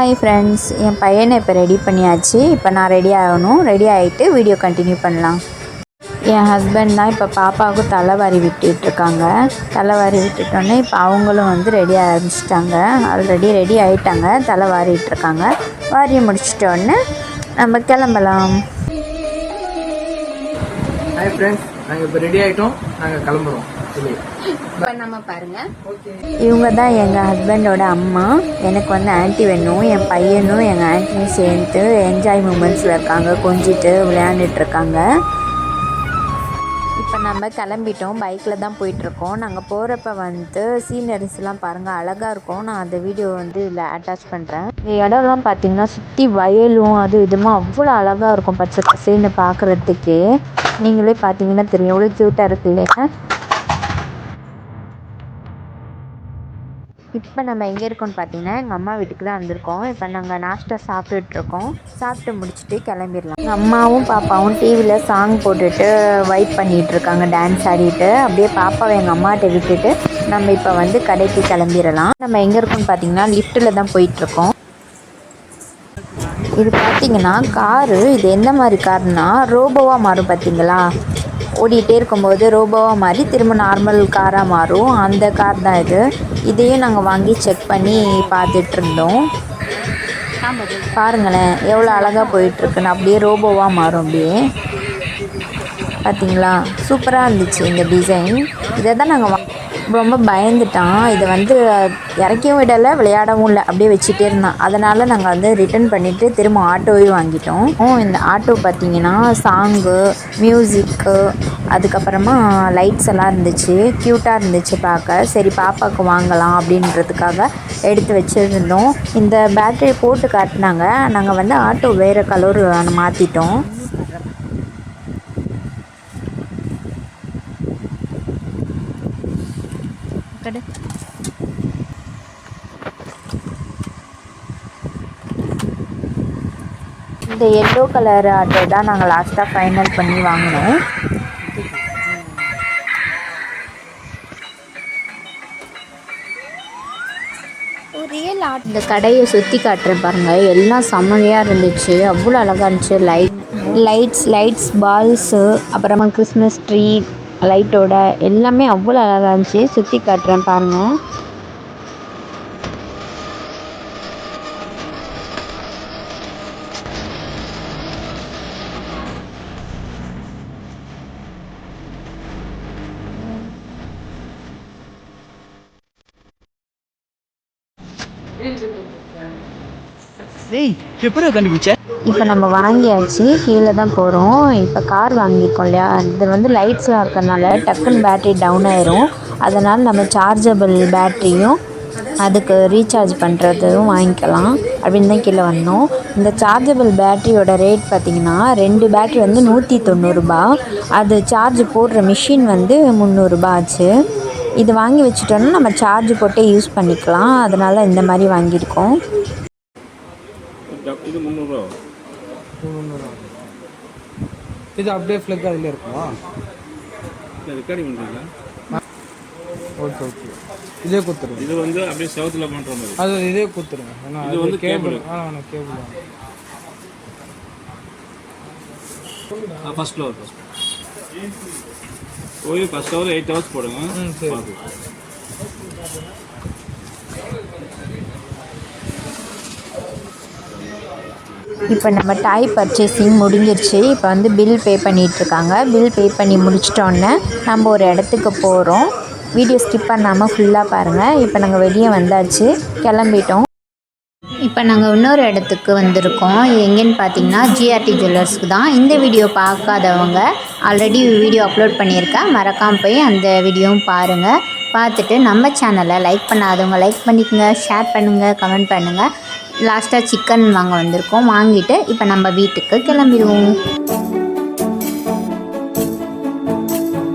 Hi friends, என் பையனை இப்போ ready பண்ணியாச்சு. இப்போ நான் ரெடி ஆகணும். ரெடி ஆகிட்டு வீடியோ கண்டினியூ பண்ணலாம். என் ஹஸ்பண்ட் தான் இப்போ பாப்பாவுக்கு தலைவாரி விட்டுட்ருக்காங்க. தலைவாரி விட்டுட்டோன்னே இப்போ அவங்களும் வந்து ரெடி ஆரம்பிச்சிட்டாங்க. ஆல்ரெடி ரெடி ஆகிட்டாங்க. தலை வாரிட்டுருக்காங்க. வாரியை முடிச்சிட்டோன்னே நம்ம கிளம்பலாம். ஹாய் ஃப்ரெண்ட்ஸ், நாங்கள் இப்போ ரெடி ஆகிட்டோம். நாங்கள் கிளம்புறோம். நம்ம பாருங்க, இவங்க தான் எங்கள் ஹஸ்பண்டோட அம்மா. எனக்கு வந்து ஆன்ட்டி வேணும். என் பையனும் எங்கள் ஆன்ட்டியும் சேர்ந்து என்ஜாய் மூமெண்ட்ஸில் இருக்காங்க. கொஞ்சிட்டு விளையாண்டுட்ருக்காங்க. இப்போ நம்ம கிளம்பிட்டோம். பைக்கில் தான் போயிட்டுருக்கோம். நாங்கள் போகிறப்ப வந்து சீனரிஸ்லாம் பாருங்கள், அழகாக இருக்கும். நான் அந்த வீடியோ வந்து இதில் அட்டாச் பண்ணுறேன். இந்த இடம்லாம் பார்த்திங்கன்னா சுற்றி வயலும் அது இதுமா அவ்வளோ அழகாக இருக்கும். பச்சை பசேன்னு பார்க்குறதுக்கே நீங்களே பார்த்தீங்கன்னா தெரியும் எவ்வளோ க்யூட்டாக இருக்குது இல்லையா. இப்போ நம்ம எங்கே இருக்கோம்னு பார்த்தீங்கன்னா எங்கள் அம்மா வீட்டுக்கு தான் வந்திருக்கோம். இப்போ நாங்கள் நாஷ்டா சாப்பிட்டுட்ருக்கோம். சாப்பிட்டு முடிச்சுட்டு கிளம்பிடலாம். எங்கள் அம்மாவும் பாப்பாவும் டிவியில் சாங் போட்டுட்டு வைப் பண்ணிகிட்ருக்காங்க, டான்ஸ் ஆடிட்டு. அப்படியே பாப்பாவை எங்கள் அம்மாட்ட விட்டுட்டு நம்ம இப்போ வந்து கடைக்கு கிளம்பிடலாம். நம்ம எங்கே இருக்கோம்னு பார்த்தீங்கன்னா லிஃப்ட்டில் தான் போயிட்டுருக்கோம். இது பார்த்திங்கன்னா காரு, இது எந்த மாதிரி காருனா ரோபோவாக மாறும் பார்த்திங்களா. ஓடிட்டே இருக்கும்போது ரோபோவாக மாறி திரும்ப நார்மல் காராக மாறும். அந்த கார் தான் இது. இதையும் நாங்கள் வாங்கி செக் பண்ணி பார்த்துட்ருந்தோம். பாருங்களேன் எவ்வளோ அழகாக போயிட்டுருக்குன்னு. அப்படியே ரோபோவாக மாறும். அப்படியே பார்த்திங்களா, சூப்பராக இருந்துச்சு இந்த டிசைன். இதை தான் நாங்கள் ரொம்ப பயந்துட்டான். இதை வந்து இறக்கவும் விடலை, விளையாடவும் இல்லை, அப்படியே வச்சுட்டே இருந்தான். அதனால் நாங்கள் வந்து ரிட்டர்ன் பண்ணிவிட்டு திரும்ப ஆட்டோவையும் வாங்கிட்டோம். இந்த ஆட்டோ பார்த்திங்கன்னா சாங்கு, மியூசிக்கு, அதுக்கப்புறமா லைட்ஸ் எல்லாம் இருந்துச்சு. க்யூட்டாக இருந்துச்சு பார்க்க. சரி பாப்பாவுக்கு வாங்கலாம் அப்படின்றதுக்காக எடுத்து வச்சுருந்தோம். இந்த பேட்டரி போட்டு காட்டினாங்க. நாங்கள் வந்து ஆட்டோ வேறு கலர் மாற்றிட்டோம். இந்த எல்லோ கலர் ஆட்டோ தான் நாங்கள் லாஸ்ட்டாக ஃபைனல் பண்ணி வாங்கினோம். இந்த கடையை சுற்றி காட்டுறேன் பாருங்கள். எல்லாம் செம்மையாக இருந்துச்சு. அவ்வளோ அழகாக இருந்துச்சு. லைட்ஸ் பால்ஸு, அப்புறமா கிறிஸ்மஸ் ட்ரீ லைட்டோட எல்லாமே அவ்வளோ அழகாக இருந்துச்சு. சுற்றி காட்டுறேன் பாருங்கள். இப்போ நம்ம வாங்கியாச்சு, கீழே தான் போகிறோம். இப்போ கார் வாங்கியிருக்கோம் இல்லையா, இது வந்து லைட்ஸ்லாம் இருக்கிறதுனால டக்குன்னு பேட்ரி டவுன் ஆயிரும். அதனால் நம்ம சார்ஜபிள் பேட்ரியும் அதுக்கு ரீசார்ஜ் பண்ணுறதும் வாங்கிக்கலாம் அப்படின்னு தான் கீழே வந்தோம். இந்த சார்ஜபிள் பேட்ரியோட ரேட் பார்த்திங்கன்னா 2 பேட்ரி வந்து 190 ரூபா. அது சார்ஜ் போடுற மிஷின் வந்து 300 ரூபா ஆச்சு. இது வாங்கி வச்சுட்டோன்னா நம்ம சார்ஜ் போட்டே யூஸ் பண்ணிக்கலாம். அதனால் இந்த மாதிரி வாங்கியிருக்கோம். இது 300 இது அப்படியே ஃப்ளக் அதில் இருக்குமா? ரெக்கார்டிங் பண்ணுறீங்களா? ஓகே ஓகே, இதே கொடுத்துருங்க. இது வந்து அப்படியே செவத்தில் பண்ணுற மாதிரி. அது இதே கொடுத்துருங்க. ஏன்னா இது வந்து cable. Cable first floor. First hour 8 hours போடுங்க. சரி. இப்போ நம்ம டாய் பர்ச்சேசிங் முடிஞ்சிருச்சு. இப்போ வந்து பில் பே பண்ணிகிட்ருக்காங்க. பில் பே பண்ணி முடிச்சிட்டோன்னே நம்ம ஒரு இடத்துக்கு போகிறோம். வீடியோ ஸ்கிப் பண்ணாமல் ஃபுல்லாக பாருங்கள். இப்போ நாங்கள் வெளியே வந்தாச்சு, கிளம்பிட்டோம். இப்போ நாங்கள் இன்னொரு இடத்துக்கு வந்திருக்கோம். எங்கேன்னு பார்த்தீங்கன்னா ஜிஆர்டி ஜுவல்லர்ஸ்க்கு தான். இந்த வீடியோ பார்க்காதவங்க ஆல்ரெடி வீடியோ அப்லோட் பண்ணியிருக்கேன், மறக்காமல் போய் அந்த வீடியோவும் பாருங்கள். பார்த்துட்டு நம்ம சேனலை லைக் பண்ணாதவங்க லைக் பண்ணிக்கோங்க, ஷேர் பண்ணுங்கள், கமெண்ட் பண்ணுங்கள். லாஸ்ட்டாக சிக்கன் வாங்க வந்திருக்கோம். வாங்கிட்டு இப்போ நம்ம வீட்டுக்கு கிளம்பிடுவோம்.